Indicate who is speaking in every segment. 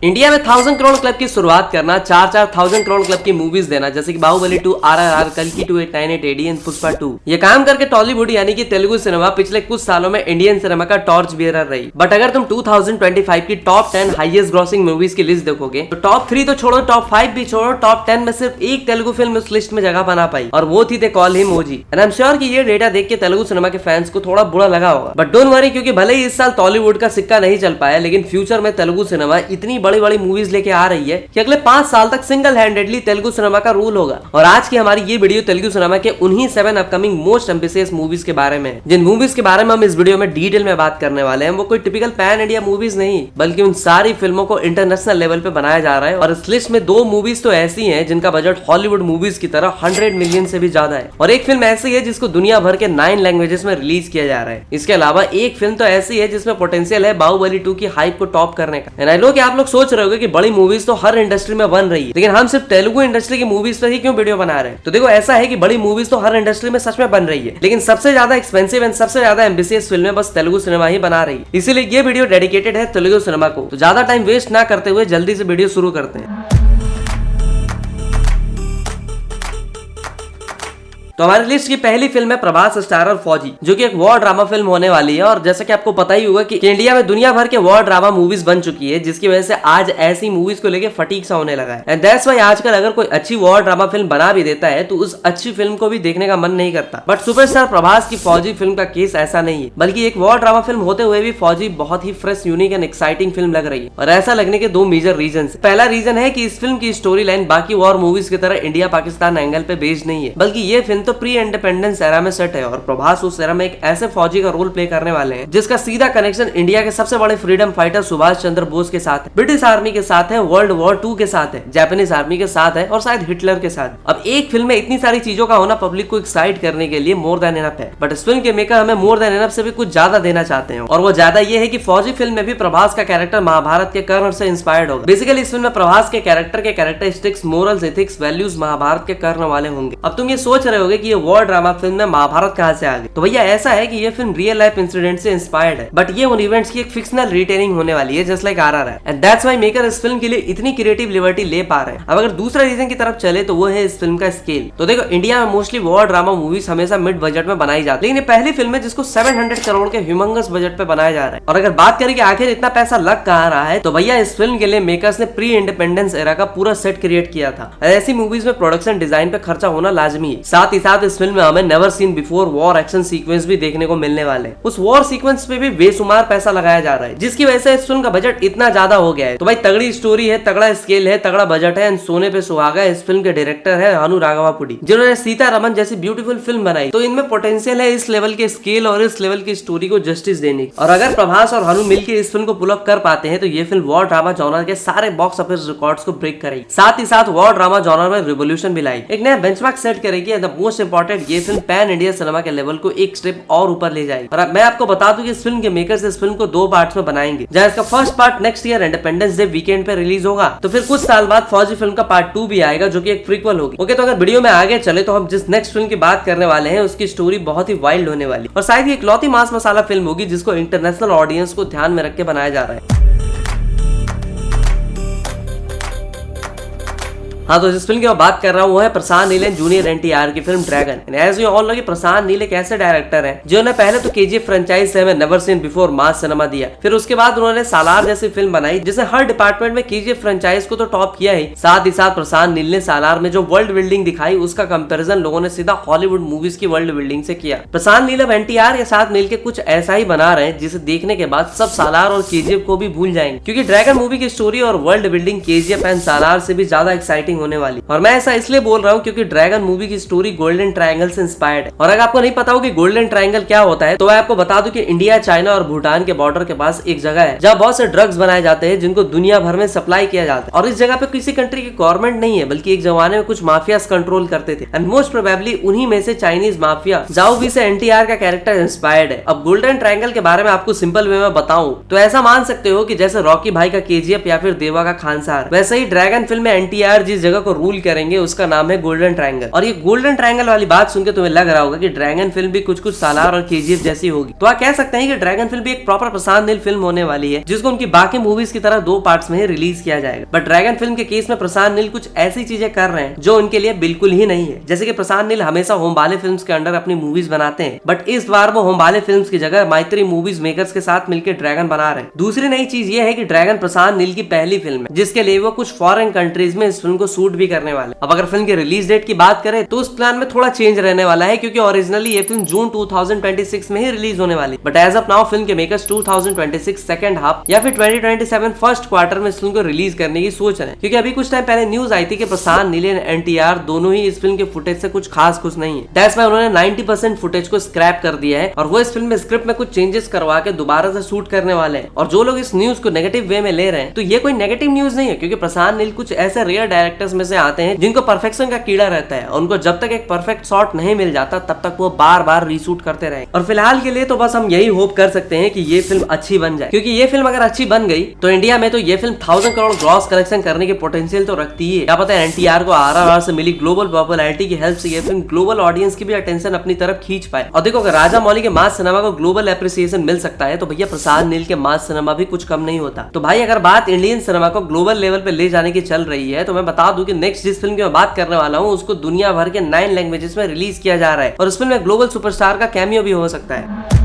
Speaker 1: India में 1000 crore club की शुरुआत करना, 4,000 करोड़ क्लब की मूवीज देना, जैसे कि बाहुबली 2, RRR, कल्कि 2, 898 AD एंड पुष्पा 2, ये काम करके टॉलीवुड यानी कि तेलुगु सिनेमा पिछले कुछ सालों में इंडियन सिनेमा का टॉर्च बियरर रही। बट अगर तुम 2025 की टॉप 10 हाईएस्ट ग्रॉसिंग मूवीज की लिस्ट देखोगे तो टॉप 3 तो छोड़ो, टॉप 5 भी छोड़ो, टॉप 10 में सिर्फ एक तेलुगु फिल्म उस लिस्ट में जगह बना पाई और वो थी they call him OG. And I am sure कि ये डेटा देख के तेलुगु सिनेमा के फैंस को थोड़ा बुरा लगा होगा, बट डोंट वरी, क्योंकि भले ही इस साल टॉलीवुड का सिक्का नहीं चल पाया, लेकिन फ्यूचर में तेलुगु सिनेमा इतनी बड़ी बड़ी मूवीज लेके आ रही है कि अगले 5 साल तक सिंगल हैंडेडली तेलुगु सिनेमा का रूल होगा। और आज की हमारी ये वीडियो तेलुगु सिनेमा के उन्हीं 7 अपकमिंग मोस्ट एम्बिशियस मूवीज के बारे में, जिन मूवीज के बारे में हम इस वीडियो में डिटेल में बात करने वाले हैं। वो कोई टिपिकल पैन इंडिया मूवीज नहीं, बल्कि उन सारी फिल्मों को इंटरनेशनल लेवल पे बनाया जा रहा है। और इस लिस्ट में 2 मूवीज तो ऐसी हैं जिनका बजट हॉलीवुड मूवीज की तरह 100 मिलियन से भी ज्यादा है, और एक फिल्म ऐसी है जिसको दुनिया भर के 9 लैंग्वेजेस में रिलीज किया जा रहा है। इसके अलावा एक फिल्म तो ऐसी है जिसमें पोटेंशियल है बाहुबली 2 की हाइप को टॉप करने का। एंड आई नो कि आप लोग सोच रहे होगे कि बड़ी मूवीज तो हर इंडस्ट्री में बन रही है, लेकिन हम सिर्फ तेलुगु इंडस्ट्री की मूवीज पर ही क्यों वीडियो बना रहे हैं? तो देखो, ऐसा है कि बड़ी मूवीज तो हर इंडस्ट्री में सच में बन रही है, लेकिन सबसे ज्यादा एक्सपेंसिव एंड सबसे ज्यादा एम्बिशियस फिल्में बस तेलुगु सिनेमा ही बना रही है। इसीलिए ये वीडियो डेडिकेटेड है तेलुगु सिनेमा को। तो ज्यादा टाइम वेस्ट ना करते हुए जल्दी से वीडियो शुरू करते हैं। तो हमारी लिस्ट की पहली फिल्म है प्रभास स्टारर फौजी, जो कि एक वॉर ड्रामा फिल्म होने वाली है। और जैसा कि आपको पता ही होगा कि इंडिया में दुनिया भर के वॉर ड्रामा मूवीज बन चुकी है, जिसकी वजह से आज ऐसी मूवीज को लेके फटीक सा होने लगा है। एंड दैट्स व्हाई आजकल अगर कोई अच्छी वॉर ड्रामा फिल्म बना भी देता है तो उस अच्छी फिल्म को भी देखने का मन नहीं करता। बट सुपरस्टार प्रभास की फौजी फिल्म का केस ऐसा नहीं है, बल्कि एक वॉर ड्रामा फिल्म होते हुए भी फौजी बहुत ही fresh, unique and exciting film लग रही है। और ऐसा लगने के 2 मेजर रीजन है। पहला रीजन है कि इस फिल्म की स्टोरी लाइन बाकी वॉर मूवीज की तरह इंडिया पाकिस्तान एंगल पे बेस्ड नहीं है, बल्कि ये फिल्म तो प्री इंडिपेंडेंस एरा में सेट है। और प्रभास उस एरा में एक ऐसे फौजी का रोल प्ले करने वाले हैं जिसका सीधा कनेक्शन इंडिया के सबसे बड़े फ्रीडम फाइटर सुभाष चंद्र बोस के साथ है, ब्रिटिश आर्मी के साथ है, वर्ल्ड वॉर 2 के साथ है, जापानीज आर्मी के साथ है, और शायद हिटलर के साथ। अब एक फिल्म में इतनी सारी चीजों का होना पब्लिक को एक्साइट करने के लिए मोर देन इनफ है, बट इस फिल्म के मेकर हमें मोर देन इनफ से भी कुछ ज्यादा देना चाहते हैं। और वो ज्यादा ये है कि फौजी फिल्म में भी प्रभास का कैरेक्टर महाभारत के कर्ण से इंस्पायर्ड होगा। बेसिकली इस फिल्म में प्रभास के characteristics, morals, ethics, values Mahabharata के कर्ण वाले होंगे। अब तुम ये सोच रहे होगे कि ये वॉर ड्रामा फिल्म में महाभारत कहां से आ गई? तो भैया ऐसा है कि ये फिल्म रियल लाइफ इंसिडेंट से इंस्पायर्ड है, बट ये उन इवेंट्स की एक फिक्शनल रिटेलिंग होने वाली है, just like RRR। And that's why maker इस फिल्म के लिए इतनी क्रिएटिव लिबर्टी ले पा रहे हैं। अब अगर दूसरा रीजन की तरफ चले तो वो है इस फिल्म का स्केल। तो देखो, इंडिया में मोस्टली वॉर ड्रामा मूवीज हमेशा मिड बजट में बनाई जाती है, लेकिन ये पहली फिल्म है जिसको 700 करोड़ के ह्यूमंगस बजट पे बनाया जा रहा है। और अगर बात करें कि आखिर इतना पैसा लग कहां रहा है, तो भैया इस फिल्म के लिए मेकर्स ने प्री इंडिपेंडेंस एरा का पूरा सेट क्रिएट किया था। ऐसी मूवीज में प्रोडक्शन डिजाइन पे खर्चा होना लाजमी है। साथ ही साथ इस फिल्म में हमें never seen before war action sequence भी देखने को मिलने वाले हैं। उस वॉर सीक्वेंस पे भी बेशुमार पैसा लगाया जा रहा है, जिसकी वजह से इस फिल्म का बजट इतना ज्यादा हो गया है। तो भाई तगड़ी स्टोरी है, तगड़ा स्केल है, तगड़ा बजट है, सोने पे सुहागा। इस फिल्म के डायरेक्टर है हनु राघवापुडी, जिन्होंने सीता रमन जैसी ब्यूटीफुल फिल्म बनाई। तो इनमें पोटेंशियल है इस लेवल के स्केल और इस लेवल की स्टोरी को जस्टिस देने की। और अगर प्रभास और हनु मिलकर इस फिल्म को पुल अप कर पाते हैं तो ये फिल्म वॉर ड्रामा जॉनर के सारे बॉक्स ऑफिस रिकॉर्ड्स को ब्रेक करेगी। साथ ही साथ वॉर ड्रामा जॉनर में रिवोल्यूशन भी लाएगी, एक नया बेंचमार्क सेट करेगी। एंड द मोस्ट इंपॉर्टेंट, ये फिल्म पैन इंडिया सिनेमा के लेवल को एक स्टेप और ऊपर ले जाएगी। और मैं आपको बता दूं कि इस फिल्म के मेकर्स इस फिल्म को 2 पार्ट्स में बनाएंगे, जहां इसका first part next year independence day weekend पे रिलीज होगा। तो फिर कुछ साल बाद फौजी फिल्म का पार्ट 2 भी आएगा, जो कि एक प्रीक्वल होगी। ओके, तो अगर वीडियो में आगे चले तो हम जिस नेक्स्ट फिल्म की बात करने वाले हैं उसकी स्टोरी बहुत ही वाइल्ड होने वाली, और शायद ये इकलौती मास मसाला फिल्म होगी जिसको इंटरनेशनल ऑडियंस को ध्यान में रख के बनाया जा रहा है। हाँ, तो जिस फिल्म की मैं बात कर रहा हूँ वो है प्रशांत नील जूनियर NTR की film Dragon. As you all know कि प्रशांत नील एक ऐसे डायरेक्टर हैं जिन्होंने पहले तो KGF फ्रेंचाइज से हमें नेवर सीन बिफोर मास सिनेमा दिया, फिर उसके बाद उन्होंने सालार जैसी फिल्म बनाई जिसने हर डिपार्टमेंट में KGF फ्रेंचाइज को तो टॉप किया ही। साथ ही साथ प्रशांत नील ने सालार में जो वर्ल्ड बिल्डिंग दिखाई उसका कंपेरिजन लोगों ने सीधा हॉलीवुड मूवीज की वर्ल्ड बिल्डिंग से किया। प्रशांत नील अब NTR के साथ मिलकर कुछ ऐसा ही बना रहे हैं जिसे देखने के बाद सब सालार और KGF को भी भूल जाएंगे, क्योंकि ड्रैगन मूवी की स्टोरी और वर्ल्ड बिल्डिंग KGF एंड सालार से भी ज्यादा एक्साइटिंग होने वाली। और मैं ऐसा इसलिए बोल रहा हूँ क्योंकि ड्रैगन मूवी की स्टोरी गोल्डन ट्रायंगल से इंस्पायर्ड है। और अगर आपको नहीं पता हो कि गोल्डन ट्रायंगल क्या होता है, तो मैं आपको बता दूं कि इंडिया, चाइना और भूटान के बॉर्डर के पास एक जगह है जहाँ बहुत से ड्रग्स बनाए जाते हैं जिनको दुनिया भर में सप्लाई किया जाता है। और इस जगह पे किसी कंट्री की गवर्नमेंट नहीं है, बल्कि एक जमाने में कुछ माफियाज कंट्रोल करते थे। एंड मोस्ट प्रोबेबली उन्हीं में से चाइनीज माफिया जाओवी से NTR का कैरेक्टर इंस्पायर्ड है। अब गोल्डन ट्रायंगल के बारे में आपको सिंपल वे में बताऊं तो ऐसा मान सकते हो कि जैसे रॉकी भाई का KGF या फिर देवा का खानसार, वैसे ही ड्रैगन फिल्म में NTR जिस जगह को रूल करेंगे, उसका नाम है गोल्डन ट्रायंगल। और ये गोल्डन ट्रायंगल वाली बात सुनकर तुम्हें लग रहा होगा कि ड्रैगन फिल्म भी कुछ कुछ सालार और केजीएफ जैसी होगी, तो आप कह सकते हैं कि ड्रैगन फिल्म भी एक प्रॉपर प्रशांत नील फिल्म होने वाली है, जिसको उनकी बाकी मूवीज की तरह 2 पार्ट्स में ही रिलीज किया जाएगा। बट ड्रैगन फिल्म के केस में प्रशांत नील कुछ ऐसी चीजें कर रहे हैं जो उनके लिए बिल्कुल ही नहीं है। जैसे कि प्रशांत नील हमेशा होम बाले फिल्म्स के अंडर अपनी मूवीज बनाते हैं, बट इस बार वो होम बाले फिल्म्स की जगह मैत्री मूवीज मेकर्स के साथ मिलकर ड्रैगन बना रहे हैं। दूसरी नई चीज ये है कि ड्रैगन प्रशांत नील की पहली फिल्म है, जिसके लिए वो कुछ फॉरेन कंट्रीज में इस फिल्म को शूट भी करने वाले। अब अगर फिल्म की रिलीज डेट की बात करें तो उस प्लान में थोड़ा चेंज रहने वाला है, क्योंकि ओरिजिनली ये फिल्म जून 2026 में ही रिलीज होने वाली, but as of now film के मेकर्स 2026 सेकंड हाफ या फिर 2027 फर्स्ट क्वार्टर में इस फिल्म को रिलीज करने की सोच रहे हैं। क्योंकि अभी कुछ टाइम पहले न्यूज आई थी कि प्रशांत नील एंड एनटीआर दोनों ही इस फिल्म के फुटेज से कुछ खास खुश नहीं है। दैट्स व्हाई उन्होंने 90% फुटेज को स्क्रैप कर दिया है और वो इस फिल्म में स्क्रिप्ट में कुछ चेंजेस करवा के दोबारा से शूट करने वाले हैं। और जो लोग इस न्यूज को नेगेटिव वे में ले रहे हैं, तो ये कोई नेगेटिव न्यूज नहीं है, क्योंकि प्रशांत नील कुछ ऐसे रेयर डायरेक्टर्स में से आते हैं जिनको परफेक्शन का कीड़ा रहता है। उनको जब तक एक परफेक्ट शॉट नहीं मिल जाता तब तक वो बार बार रीशूट करते रहे। और फिलहाल के लिए तो बस हम यही होप कर सकते हैं कि ये फिल्म अच्छी बन जाए, क्योंकि ये फिल्म अगर अच्छी बन गई तो इंडिया में तो ये फिल्म 1000 करोड़ ग्रॉस कलेक्शन करने के पोटेंशियल तो रखती है। क्या पता है एनटीआर को आरआरआर से मिली ग्लोबल पॉपुलैरिटी की हेल्प से ये फिल्म ग्लोबल ऑडियंस की भी अटेंशन अपनी तरफ खींच पाए। और देखो, अगर राजा मौली के मास सिनेमा को ग्लोबल एप्रिसिएशन मिल सकता है तो भैया प्रशांत नील के मास सिनेमा भी कुछ कम नहीं होता। तो भाई अगर बात इंडियन सिनेमा को ग्लोबल लेवल पे ले जाने की चल रही है, तो मैं बता दूं कि नेक्स्ट जिस फिल्म की मैं बात करने वाला हूं उसको दुनिया भर के 9 लैंग्वेजेस में रिलीज किया जा रहा है और उस फिल्म में ग्लोबल सुपरस्टार का कैमियो भी हो सकता है।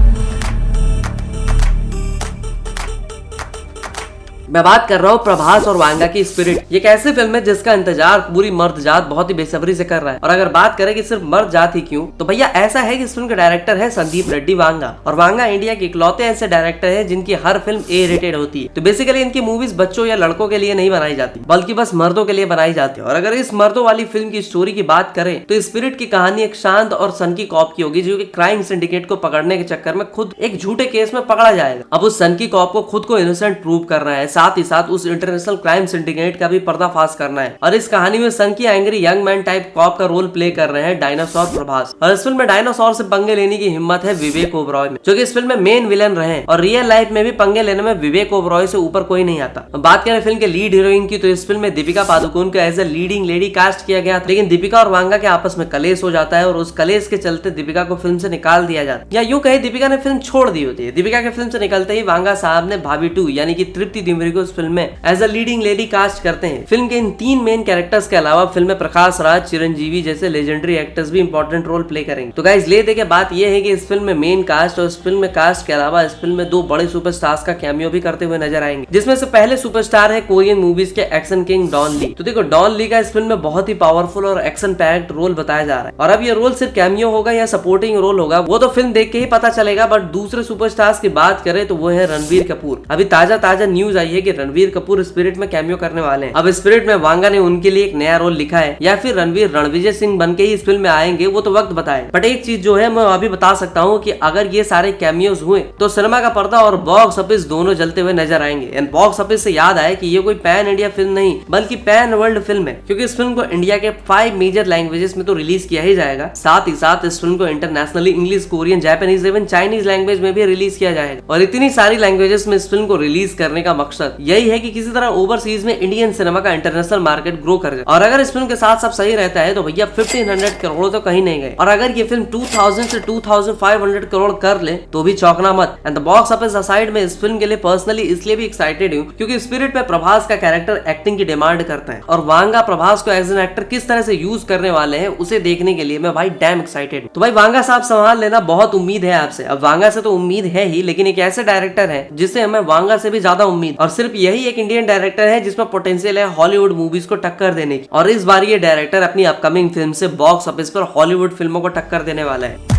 Speaker 1: मैं बात कर रहा हूँ प्रभास और वांगा की स्पिरिट। ये एक ऐसी फिल्म है जिसका इंतजार पूरी मर्द जात बहुत ही बेसब्री से कर रहा है। और अगर बात करें कि सिर्फ मर्द जात ही क्यों, तो भैया ऐसा है कि इस फिल्म के डायरेक्टर है संदीप रेड्डी वांगा। और वांगा इंडिया के इकलौते ऐसे डायरेक्टर है जिनकी हर फिल्म ए रेटेड होती है। तो बेसिकली इनकी मूवीज बच्चों या लड़कों के लिए नहीं बनाई जाती, बल्कि बस मर्दों के लिए बनाई जाती है। और अगर इस मर्दों वाली फिल्म की स्टोरी की बात करें तो स्पिरिट की कहानी एक शांत और सनकी कॉप की होगी, जो कि क्राइम सिंडिकेट को पकड़ने के चक्कर में खुद एक झूठे केस में पकड़ा जाएगा। अब उस सनकी कॉप को खुद को इनोसेंट प्रूव करना है, साथ ही साथ उस इंटरनेशनल क्राइम सिंडिकेट का भी पर्दाफाश करना है। और इस कहानी में सनकी angry young man type cop का रोल प्ले कर रहे हैं डायनासोर प्रभास। और इस फिल्म में डायनासोर से पंगे लेने की हिम्मत है विवेक ओबरॉय में, जो कि इस फिल्म में मेन विलेन रहे हैं। और रियल लाइफ में भी पंगे लेने में विवेक ओबरॉय से ऊपर कोई नहीं आता। बात करें फिल्म के लीड हीरोइन की, तो इस फिल्म में दीपिका पादुकोण को as a leading lady cast किया गया था, लेकिन दीपिका और वांगा के आपस में कलेश हो जाता है और उस कलेश के चलते दीपिका को फिल्म से निकाल दिया जाता है, या यूं कहे दीपिका ने फिल्म छोड़ दी होती है। दीपिका के फिल्म से निकलते ही वांगा साहब ने भाभी 2 यानी कि तृप्ति डिमरी को इस फिल्म में as a leading lady cast करते हैं। फिल्म के इन 3 मेन कैरेक्टर्स के अलावा फिल्म में प्रकाश राज, चिरंजीवी जैसे लेजेंडरी एक्टर्स भी इंपॉर्टेंट रोल प्ले करेंगे। तो गाइस ले देखिए, बात यह है कि इस फिल्म में मेन कास्ट और इस फिल्म में कास्ट के अलावा इस फिल्म में 2 बड़े सुपरस्टार्स का कैमियो भी करते हुए नजर आएंगे, जिसमें से पहले सुपरस्टार है कोरियन मूवीज के एक्शन किंग डॉन ली। तो देखो, डॉन ली का इस फिल्म में बहुत ही पावरफुल और एक्शन पैक्ड रोल बताया जा रहा है। और अब ये रोल सिर्फ कैमियो होगा या सपोर्टिंग रोल होगा वो तो फिल्म देख के ही पता चलेगा। बट दूसरे सुपरस्टार्स की बात करें तो वो है रणवीर कपूर। अभी ताजा न्यूज आई है कि रणवीर कपूर स्पिरिट में कैमियो करने वाले हैं। अब स्पिरिट में वांगा ने उनके लिए एक नया रोल लिखा है, या फिर रणवीर रणविजय सिंह बन के ही इस फिल्म में आएंगे, वो तो वक्त बताए। बट एक चीज जो है मैं अभी बता सकता हूँ कि अगर ये सारे कैमियोज हुए तो सिनेमा का पर्दा और बॉक्स ऑफिस दोनों जलते हुए नजर आएंगे। एंड बॉक्स ऑफिस से याद आया कि ये कोई पैन इंडिया फिल्म नहीं बल्कि पैन वर्ल्ड फिल्म है, क्योंकि इस फिल्म को इंडिया के 5 मेजर लैंग्वेजेस में तो रिलीज किया ही जाएगा, साथ ही साथ इस फिल्म को इंटरनेशनली इंग्लिश, कोरियन, जापानीज एवं चाइनीज लैंग्वेज में भी रिलीज किया जाएगा। और इतनी सारी लैंग्वेजेस में इस फिल्म को रिलीज करने का मकसद यही है कि किसी तरह ओवरसीज में इंडियन सिनेमा का इंटरनेशनल मार्केट ग्रो कर जाए। और अगर इस फिल्म के साथ सब सही रहता है तो भैया 1500 करोड़ तो कहीं नहीं गए। और अगर ये फिल्म 2000 से 2500 करोड़ कर ले तो भी चौंकना मत। And the box office aside में इस फिल्म के लिए पर्सनली इसलिए भी एक्साइटेड हूँ क्योंकि स्पिरिट में प्रभास का कैरेक्टर एक्टिंग की डिमांड करता है, और वांगा प्रभास को एज एन एक्टर किस तरह से यूज करने वाले हैं उसे देखने के लिए मैं भाई डैम एक्साइटेड हूँ। तो भाई वांगा साहब संभाल लेना, बहुत उम्मीद है आपसे। अब वांगा से तो उम्मीद है ही, लेकिन एक ऐसे डायरेक्टर है जिससे हमें वांगा से भी ज्यादा उम्मीद, और सिर्फ यही एक इंडियन डायरेक्टर है जिसमें पोटेंशियल है हॉलीवुड मूवीज को टक्कर देने की। और इस बार ये डायरेक्टर अपनी अपकमिंग फिल्म से बॉक्स ऑफिस पर हॉलीवुड फिल्मों को टक्कर देने वाला है।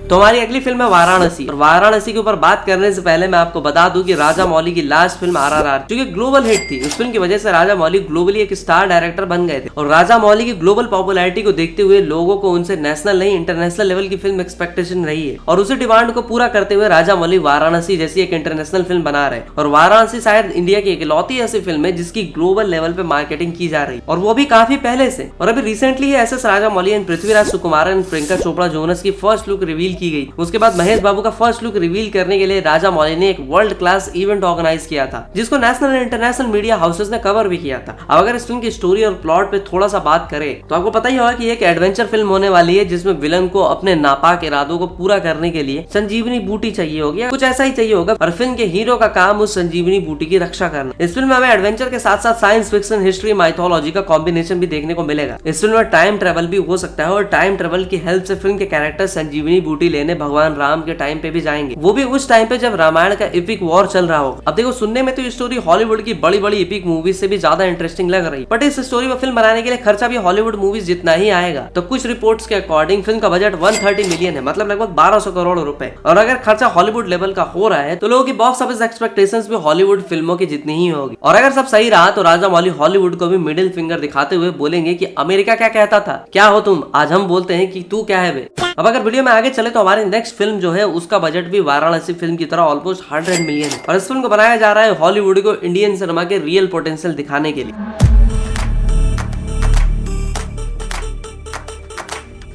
Speaker 1: तो हमारी अगली फिल्म है वाराणसी। और वाराणसी के ऊपर बात करने से पहले मैं आपको बता दूं कि राजा मौली की लास्ट फिल्म आरआरआर, जो कि ग्लोबल हिट थी, उस फिल्म की वजह से राजा मौली ग्लोबली एक स्टार डायरेक्टर बन गए थे। और राजा मौली की ग्लोबल पॉपुलैरिटी को देखते हुए लोगों को उनसे नेशनल नहीं इंटरनेशनल लेवल की फिल्म एक्सपेक्टेशन रही है, और उसी डिमांड को पूरा करते हुए राजा मौली वाराणसी जैसी एक इंटरनेशनल फिल्म बना रहे हैं। और वाराणसी शायद इंडिया की इकलौती ऐसी फिल्म है जिसकी ग्लोबल लेवल पे मार्केटिंग की जा रही, और वो भी काफी पहले से। और अभी recently SS Rajamouli and Prithviraj Sukumaran and Priyanka Chopra Jonas की फर्स्ट लुक रिवील की गई। उसके बाद महेश बाबू का फर्स्ट लुक रिवील करने के लिए राजा मौली ने एक वर्ल्ड क्लास इवेंट ऑर्गेनाइज किया था, जिसको national and international media houses ने कवर भी किया था। अब अगर इस फिल्म की स्टोरी और प्लॉट पे थोड़ा सा बात करें तो आपको पता ही होगा कि एक एडवेंचर फिल्म होने वाली है, जिसमें विलन को अपने नापाक इरादों को पूरा करने के लिए संजीवनी बूटी चाहिए होगी, कुछ ऐसा ही चाहिए होगा, और फिल्म के हीरो का काम उस संजीवनी बूटी की रक्षा करना। इस फिल्म में हमें एडवेंचर के साथ साथ साइंस फिक्शन, हिस्ट्री, माइथोलॉजी का कॉम्बिनेशन भी देखने को मिलेगा। इस फिल्म में टाइम ट्रेवल भी हो सकता है, और टाइम ट्रेवल की हेल्प से फिल्म के कैरेक्टर संजीवनी बूटी लेने भगवान राम के टाइम पे भी जाएंगे, वो भी उस टाइम पे जब रामायण का एपिक वॉर चल रहा होगा। अब देखो, सुनने में तो ये स्टोरी हॉलीवुड की बड़ी बड़ी एपिक मूवीज से भी ज्यादा इंटरेस्टिंग लग रही है, बट इस स्टोरी पर फिल्म बनाने के लिए खर्चा भी हॉलीवुड मूवीज जितना ही आएगा। तो कुछ रिपोर्ट्स के अकॉर्डिंग फिल्म का बजट 130 मिलियन है, मतलब लगभग 1200 करोड़ रुपए। और अगर खर्चा हॉलीवुड लेवल का हो रहा है तो लोगों की बॉक्स ऑफिस एक्सपेक्टेशंस भी हॉलीवुड फिल्मों की जितनी ही होगी। और अगर सब सही रहा तो राजा मौली हॉलीवुड को भी मिडिल फिंगर दिखाते हुए बोलेंगे कि अमेरिका क्या कहता था, क्या हो तुम, आज हम बोलते हैं कि तू क्या है बे। अब अगर वीडियो में आगे चले तो हमारी नेक्स्ट फिल्म जो है उसका बजट भी वाराणसी फिल्म की तरह ऑलमोस्ट 100 मिलियन है, और इस फिल्म को बनाया जा रहा है हॉलीवुड को इंडियन सिनेमा के रियल पोटेंशियल दिखाने के लिए।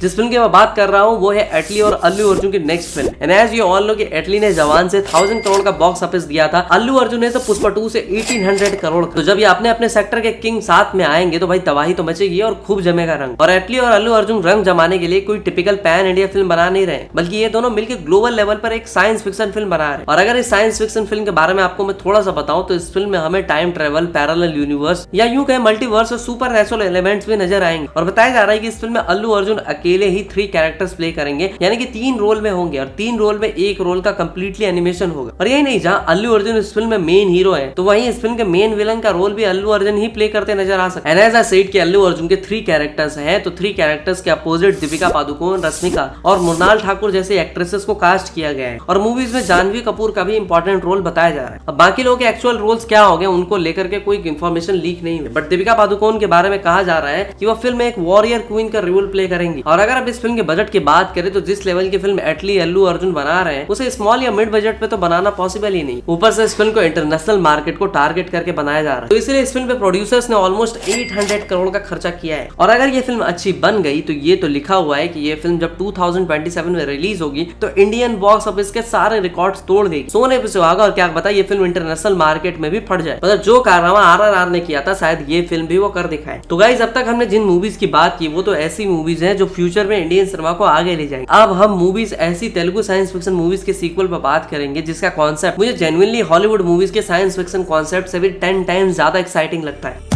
Speaker 1: जिस फिल्म की मैं बात कर रहा हूँ वो है एटली और अल्लू अर्जुन की next film. And as you all know कि एटली ने जवान से 1000 करोड़ का बॉक्स ऑफिस दिया था, अल्लू अर्जुन ने पुष्पा 2 से 1800 करोड़। तो जब ये अपने अपने सेक्टर के किंग साथ में आएंगे तो भाई तबाही तो मचेगी और खूब जमेगा रंग। और एटली और अल्लू अर्जुन रंग जमाने के लिए कोई टिपिकल पैन इंडिया फिल्म बना नहीं रहे, बल्कि ये दोनों मिलकर ग्लोबल लेवल पर एक साइंस फिक्शन फिल्म बना रहे हैं। और अगर इस साइंस फिक्शन फिल्म के बारे में आपको मैं थोड़ा सा बताऊं तो इस फिल्म में हमें टाइम ट्रेवल, पैरेलल यूनिवर्स या यूं कहे मल्टीवर्स और सुपर नेचुरल एलिमेंट्स भी नजर आएंगे। और बताया जा रहा है कि इस फिल्म में अल्लू अर्जुन अकेले ही 3 कैरेक्टर्स प्ले करेंगे, यानी कि 3 रोल में होंगे, और 3 रोल में एक रोल का कंप्लीटली एनिमेशन होगा। और यही नहीं, जहां अल्लू अर्जुन इस फिल्म में मेन हीरो है तो वहीं इस फिल्म के मेन विलन का रोल भी अल्लू अर्जुन ही प्ले करते नजर आ सकते हैं। एंड एज आई सेड कि अल्लू अर्जुन के 3 कैरेक्टर्स हैं, तो 3 कैरेक्टर्स के अपोजिट दीपिका पादुकोण, रश्मिका और मृणाल ठाकुर जैसे एक्ट्रेसेस को कास्ट किया गया है। और मूवीज में जानवी कपूर का भी इंपॉर्टेंट रोल बताया जा रहा है। अब बाकी लोगों के एक्चुअल रोल्स क्या हो गए उनको लेकर के कोई इन्फॉर्मेशन लीक नहीं हुई, बट दीपिका पादुकोण के बारे में कहा जा रहा है कि वो फिल्म में एक वॉरियर क्वीन का रोल प्ले करेंगी। और अगर आप इस फिल्म के बजट की बात करें तो जिस लेवल की फिल्म एटली अल्लू अर्जुन बना रहे हैं उसे स्मॉल या मिड बजट पे तो बनाना पॉसिबल ही नहीं। ऊपर से इस फिल्म को इंटरनेशनल मार्केट को टारगेट करके बनाया जा रहा है, तो इसलिए इस फिल्म पे प्रोड्यूसर्स ने ऑलमोस्ट 800 करोड़ का खर्चा किया है। और अगर ये फिल्म अच्छी बन गई तो ये तो लिखा हुआ है कि ये फिल्म जब 2027 में रिलीज होगी तो इंडियन बॉक्स ऑफिस के सारे रिकॉर्ड्स तोड़ देगी, सोने पे सुहागा। और क्या पता ये फिल्म इंटरनेशनल मार्केट में भी फट जाए, मतलब जो कारनामा RRR ने किया था शायद ये फिल्म भी वो कर दिखाए। तो गाइस, अब तक हमने जिन मूवीज की बात की वो तो ऐसी मूवीज हैं जो फ्यूचर में इंडियन सिनेमा को आगे ले जाएंगे। अब हम मूवीज ऐसी तेलुगु साइंस फिक्शन मूवीज के सीक्वल पर बात करेंगे जिसका कॉन्सेप्ट मुझे जेन्युइनली हॉलीवुड मूवीज के साइंस फिक्शन कॉन्सेप्ट से भी 10 टाइम्स ज्यादा एक्साइटिंग लगता है।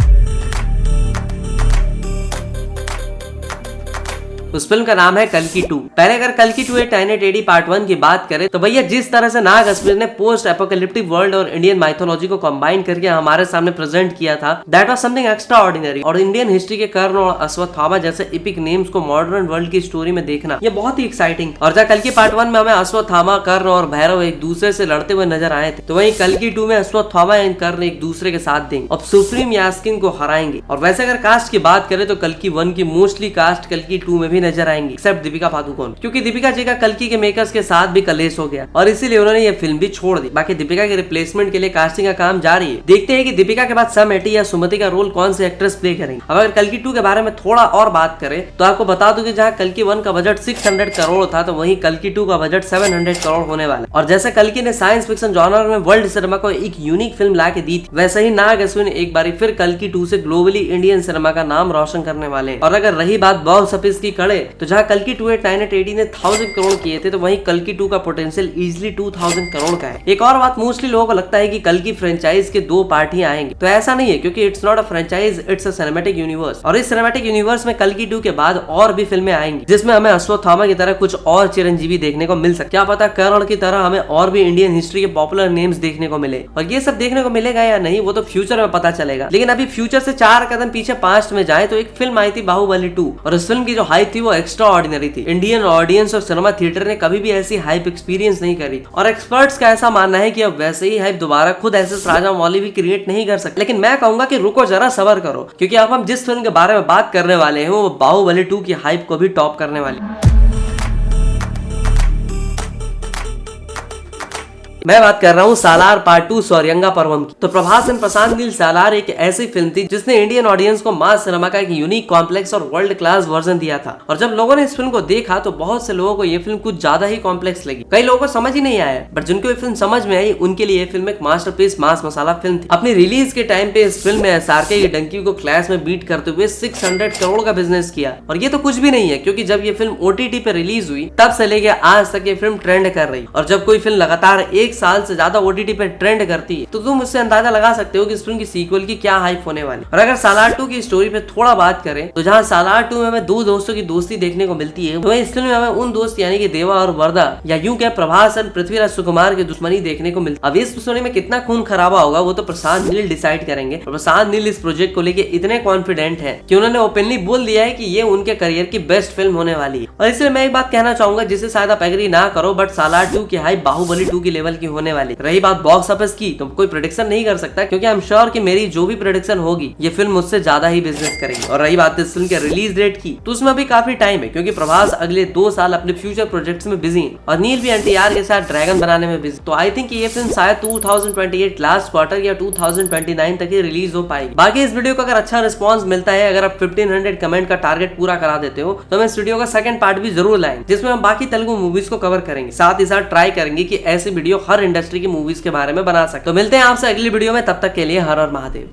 Speaker 1: उस फिल्म का नाम है कल्कि 2। पहले अगर कल्कि 2 टाइनेट एडी पार्ट 1 की बात करें तो भैया जिस तरह से नाग अश्विन ने पोस्ट एपोकैलिप्टिक वर्ल्ड और इंडियन माइथोलॉजी को कंबाइन करके हमारे सामने प्रेजेंट किया था, that was something extra ordinary. और इंडियन हिस्ट्री के कर्ण और अश्वत्थामा जैसे एपिक नेम्स को मॉडर्न वर्ल्ड की स्टोरी में देखना ये बहुत ही एक्साइटिंग। और जहाँ कल्कि पार्ट 1 में हमें अश्वत्थामा, कर्ण और भैरव एक दूसरे से लड़ते हुए नजर आए थे, तो वहीं कल्कि 2 में अश्वत्थामा एंड कर्ण एक दूसरे के साथ देंगे और सुप्रीम यास्किन को हराएंगे। और वैसे अगर कास्ट की बात करें तो कल्कि 1 की मोस्टली कास्ट कल्कि 2 में भी नजर आएंगी, एक्सेप्ट दीपिका पादुकोण, क्योंकि दीपिका जी का कल्कि के मेकर्स के साथ भी कलेश हो गया और इसीलिए उन्होंने ये फिल्म भी छोड़ दी। बाकी दीपिका के रिप्लेसमेंट के लिए कास्टिंग का काम जारी है। देखते हैं कि दीपिका के बाद सम एटी या सुमति का रोल कौन से एक्ट्रेस प्ले करेंगे। अब अगर कल्कि 2 के बारे में थोड़ा और बात करें तो आपको बता दूं कि जहां कल्कि 1 का बजट 600 करोड़ था तो वहीं कल्कि 2 का बजट 700 करोड़ होने वाला है। और जैसे कल्कि ने साइंस फिक्शन जॉनर में वर्ल्ड सिनेमा को एक यूनिक फिल्म ला के दी थी, वैसे ही नाग अश्विन एक बार फिर कल्कि 2 से ग्लोबली इंडियन सिनेमा का नाम रोशन करने वाले हैं। और अगर रही बात बॉक्स ऑफिस की कड़े तो जहां कल्कि 2 टाइनेट एडी ने 1000 करोड़ किए थे तो वहीं कल्कि 2 का पोटेंशियल इजीली 2000 करोड़ का है। एक और बात, मोस्टली लोगों को लगता है कि कल्कि फ्रेंचाइज के 2 पार्ट ही आएंगे, तो ऐसा नहीं है क्योंकि it's not a franchise, it's a cinematic universe. और इस सिनेमैटिक यूनिवर्स में कल्कि 2 के बाद और भी फिल्में आएंगी जिसमें हमें अश्वत्थामा की तरह कुछ और चिरंजीवी देखने को मिल सकता है। क्या पता कर्ण की तरह हमें और भी इंडियन हिस्ट्री के पॉपुलर नेम्स देखने को मिले। और ये सब देखने को मिलेगा या नहीं वो तो फ्यूचर में पता चलेगा, लेकिन अभी फ्यूचर से 4 कदम पीछे पास्ट में जाए तो एक फिल्म आई थी बाहुबली 2 और उस फिल्म की जो हाइप थी वो एक्स्ट्रा ऑर्डिनरी थी। इंडियन ऑडियंस और सिनेमा थिएटर ने कभी भी ऐसी हाइप एक्सपीरियंस नहीं करी और एक्सपर्ट्स का ऐसा मानना है कि अब वैसे ही हाइप दोबारा खुद ऐसे राजा मौली भी क्रिएट नहीं कर सकते। लेकिन मैं कहूंगा कि रुको जरा, सबर करो, क्योंकि अब हम जिस फिल्म के बारे में बात करने वाले हैं वो बाहुबली 2 की हाइप को भी टॉप करने वाली है। मैं बात कर रहा हूँ सालार पार्ट 2 सौर्यंगा पर्वम की। तो प्रभास एंड प्रशांत नील सालार एक ऐसी फिल्म थी जिसने इंडियन ऑडियंस को मास सिनेमा का एक यूनिक कॉम्प्लेक्स और वर्ल्ड क्लास वर्जन दिया था। और जब लोगों ने इस फिल्म को देखा तो बहुत से लोगों को ये फिल्म कुछ ज्यादा ही कॉम्प्लेक्स लगी, कई लोगों को समझ ही नहीं आया, बट जिनको ये फिल्म समझ में आई उनके लिए ये फिल्म एक मास्टरपीस मास मसाला फिल्म थी। अपनी रिलीज के टाइम पे इस फिल्म में एसआरके की डंकी को क्लैश में बीट करते हुए 600 करोड़ का बिजनेस किया। और ये तो कुछ भी नहीं है, क्योंकि जब ये फिल्म ओटीटी पे रिलीज हुई तब से लेके आज तक ये फिल्म ट्रेंड कर रही। और जब कोई फिल्म लगातार एक साल से ज्यादा ओटीटी पे ट्रेंड करती है तो तुम उससे अंदाजा लगा सकते हो कि इस फिल्म की सीक्वल की क्या हाइप होने वाली। और अगर सालार 2 की स्टोरी पे थोड़ा बात करें तो जहां सालार 2 में हमें दो दोस्तों की दोस्ती देखने को मिलती है, वहीं इस फिल्म में हमें उन दोस्त यानी कि देवा और वरदा या यूं कह प्रभास और पृथ्वीराज सुकुमार की दुश्मनी देखने को मिलती है। अब इस दुश्मनी में कितना खून खराबा होगा वो तो प्रशांत नील डिसाइड करेंगे। और प्रशांत नील इस प्रोजेक्ट को लेकर इतने कॉन्फिडेंट है कि उन्होंने ओपनली बोल दिया है कि ये उनके करियर की बेस्ट फिल्म होने वाली है। और इसलिए मैं एक बात कहना चाहूंगा जिसे शायद आप एग्री ना करो, बट सालार 2 की हाइप बाहुबली 2 की लेवल की होने वाली। रही बात बॉक्स ऑफिस की तो कोई प्रेडिक्शन नहीं कर सकता, क्योंकि आई एम श्योर कि मेरी जो भी प्रेडिक्शन होगी ये फिल्म मुझसे ज्यादा ही बिजनेस करेगी। और रही बात इस फिल्म के रिलीज डेट की तो उसमें भी काफी टाइम है, क्योंकि प्रभास अगले 2 साल अपने फ्यूचर प्रोजेक्ट्स में बिजी है और नील भी एनटीआर के साथ ड्रैगन बनाने में बिजी। तो आई थिंक ये फिल्म शायद 2028 लास्ट क्वार्टर या 2029 तक ही रिलीज हो पाएगी। बाकी इस वीडियो को अगर अच्छा रिस्पॉन्स मिलता है, अगर आप 1500 कमेंट का टारगेट पूरा करा देते हो तो हम इस वीडियो का सेकंड पार्ट भी जरूर लाएंगे, जिसमें हम बाकी तेलुगु मूवीज को कवर करेंगे। साथ ही साथ ट्राई करेंगे कि ऐसे वीडियो हर इंडस्ट्री की मूवीज के बारे में बना सकते। तो मिलते हैं आपसे अगली वीडियो में, तब तक के लिए हर हर महादेव।